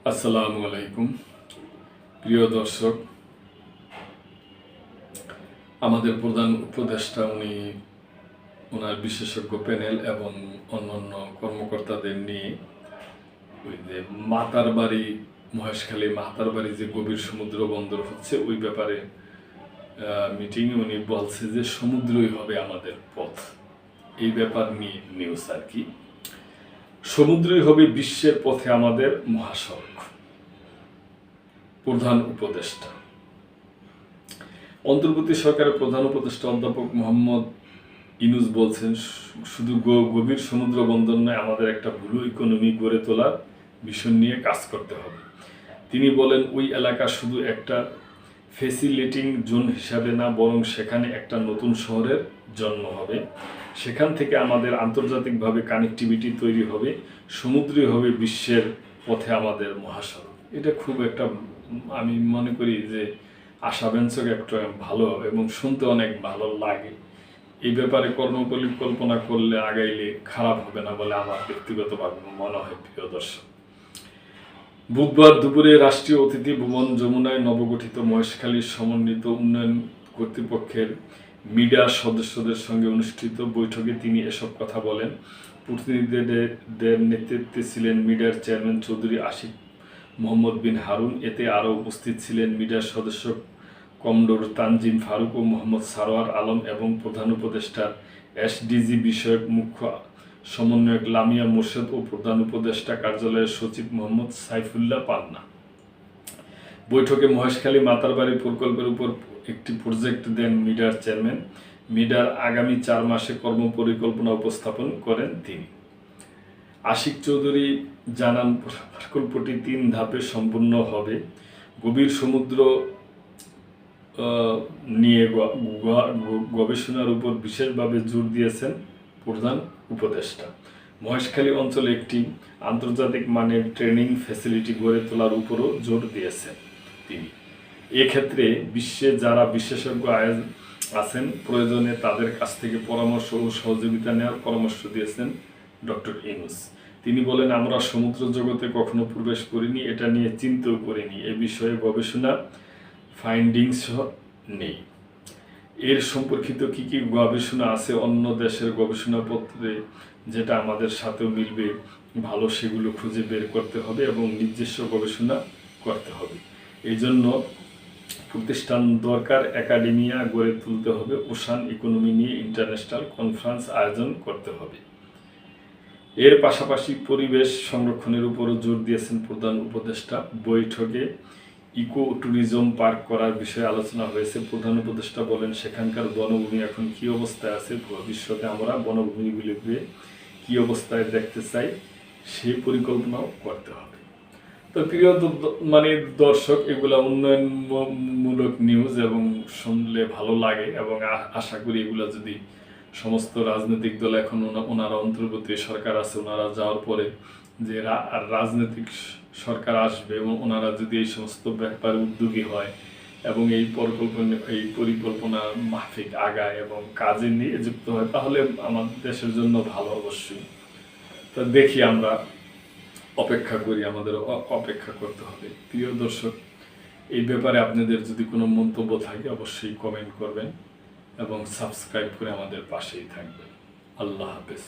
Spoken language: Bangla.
আসসালামু আলাইকুম প্রিয় দর্শক। আমাদের প্রধান উপদেষ্টা উনি ওনার বিশেষজ্ঞ প্যানেল এবং অন্যান্য কর্মকর্তাদের নিয়ে ওই যে মাতারবাড়ি মহেশখালী মাতারবাড়ি যে গভীর সমুদ্র বন্দর হচ্ছে ওই ব্যাপারে মিটিংয়ে উনি বলছে যে সমুদ্রই হবে আমাদের পথ। এই ব্যাপার নিয়ে নিউজ আর কি। সমুদ্রই হবে বিশ্বের পথে আমাদের মহাসড়ক। প্রধান উপদেষ্টা, অন্তর্বর্তী সরকারের প্রধান উপদেষ্টা অধ্যাপক মোহাম্মদ ইউনূস বলছেন, শুধু গভীর সমুদ্র বন্দর নয়, আমাদের একটা ব্লু ইকোনমি গড়ে তোলার বিষয় নিয়ে কাজ করতে হবে। তিনি বলেন, ওই এলাকা শুধু একটা ফেসিলিটিং জোন হিসাবে না, বরং সেখানে একটা নতুন শহরের জন্ম হবে। সেখান থেকে আমাদের আন্তর্জাতিকভাবে কানেক্টিভিটি তৈরি হবে। সমুদ্রই হবে বিশ্বের পথে আমাদের মহাসড়ক। এটা খুব একটা, আমি মনে করি যে আশাব্যঞ্জক একটা ভালো এবং শুনতে অনেক ভালো লাগে। এই ব্যাপারে কর্মপরিকল্পনা করলে আগাইলে খারাপ হবে না বলে আমার ব্যক্তিগতভাবে মনে হয়। প্রিয় দর্শক, বুধবার দুপুরে রাষ্ট্রীয় অতিথি ভবন যমুনায় নবগঠিত মহেশখালী সমন্বিত উন্নয়ন কর্তৃপক্ষের মিডিয়া সদস্যদের সঙ্গে অনুষ্ঠিত বৈঠকে তিনি এসব কথা বলেন। প্রতিনিধিদের নেতৃত্বে ছিলেন মিডিয়ার চেয়ারম্যান চৌধুরী আশিক মোহাম্মদ বিন হারুন। এতে আরও উপস্থিত ছিলেন মিডিয়ার সদস্য কমডোর তানজিম ফারুক ও মোহাম্মদ সারোয়ার আলম এবং প্রধান উপদেষ্টার এসডিজি বিষয়ক মুখ্য সমন্বয়ক লামিয়া মোর্শেদ ও প্রধান উপদেষ্টা কার্যালয়ের সচিব মোহাম্মদ সাইফুল্লাহ পান্না। বৈঠকে মহেশখালী মাতারবাড়ি প্রকল্পের উপর একটি প্রজেক্ট দেন মিডিয়ার চেয়ারম্যান। মিডিয়ার আগামী 4 মাসে কর্মপরিকল্পনা উপস্থাপন করেন তিনি। আশিক চৌধুরী জানান, প্রকল্পটি 3 ধাপে সম্পূর্ণ হবে। গভীর সমুদ্র নিয়ে গবেষণার উপর বিশেষভাবে জোর দিয়েছেন প্রধান উপদেষ্টা। মহেশখালী অঞ্চলে একটি আন্তর্জাতিক মানের ট্রেনিং ফ্যাসিলিটি গড়ে তোলার উপরও জোর দিয়েছেন তিনি। এক্ষেত্রে বিশ্বে যারা বিশেষজ্ঞ আছেন, প্রয়োজনে তাদের কাছ থেকে পরামর্শ ও সহযোগিতা নেওয়ার পরামর্শ দিয়েছেন ডক্টর ইউনূস। তিনি বলেন, আমরা সমুদ্র জগতে কখনো প্রবেশ করিনি, এটা নিয়ে চিন্তাও করিনি। এ বিষয়ে গবেষণা ফাইন্ডিংস নেই। এর সম্পর্কিত কি কি গবেষণা আছে অন্য দেশের গবেষণাপত্রে, যেটা আমাদের সাথেও মিলবে ভালো, সেগুলো খুঁজে বের করতে হবে এবং নিজস্ব গবেষণা করতে হবে। এই জন্য প্রতিষ্ঠান দরকার, একাডেমিয়া গড়ে তুলতে হবে, ওশান ইকোনমি নিয়ে ইন্টারন্যাশনাল কনফারেন্স আয়োজন করতে হবে। এর পাশাপাশি পরিবেশ সংরক্ষণের উপরও জোর দিয়েছেন প্রধান উপদেষ্টা। বৈঠকে ইকো ট্যুরিজম পার্ক করার বিষয়ে আলোচনা হয়েছে। প্রধান উপদেষ্টা বলেন, সেখানকার বনভূমি এখন কী অবস্থায় আছে, ভবিষ্যতে আমরা বনভূমিগুলিকে কী অবস্থায় দেখতে চাই, সেই পরিকল্পনাও করতে হবে। তো প্রিয় দর্শক, এগুলা উন্নয়নমূলক নিউজ এবং শুনলে ভালো লাগে এবং আশা করি এগুলা যদি সমস্ত রাজনৈতিক দল, এখন ওনারা অন্তর্বর্তী সরকার আছে, ওনারা যাওয়ার পরে যে রাজনৈতিক সরকার আসবে এবং ওনারা যদি এই সমস্ত ব্যাপারে উদ্যোগী হয় এবং এই পরিকল্পনা মাফিক আগায় এবং কাজে নিয়ে যুক্ত হয়, তাহলে আমাদের দেশের জন্য ভালো অবশ্যই। তো দেখি, আমরা অপেক্ষা করি, আমাদের অপেক্ষা করতে হবে। প্রিয় দর্শক, এই ব্যাপারে আপনাদের যদি কোনো মন্তব্য থাকে অবশ্যই কমেন্ট করবেন এবং সাবস্ক্রাইব করে আমাদের পাশেই থাকবেন। আল্লাহ হাফেজ।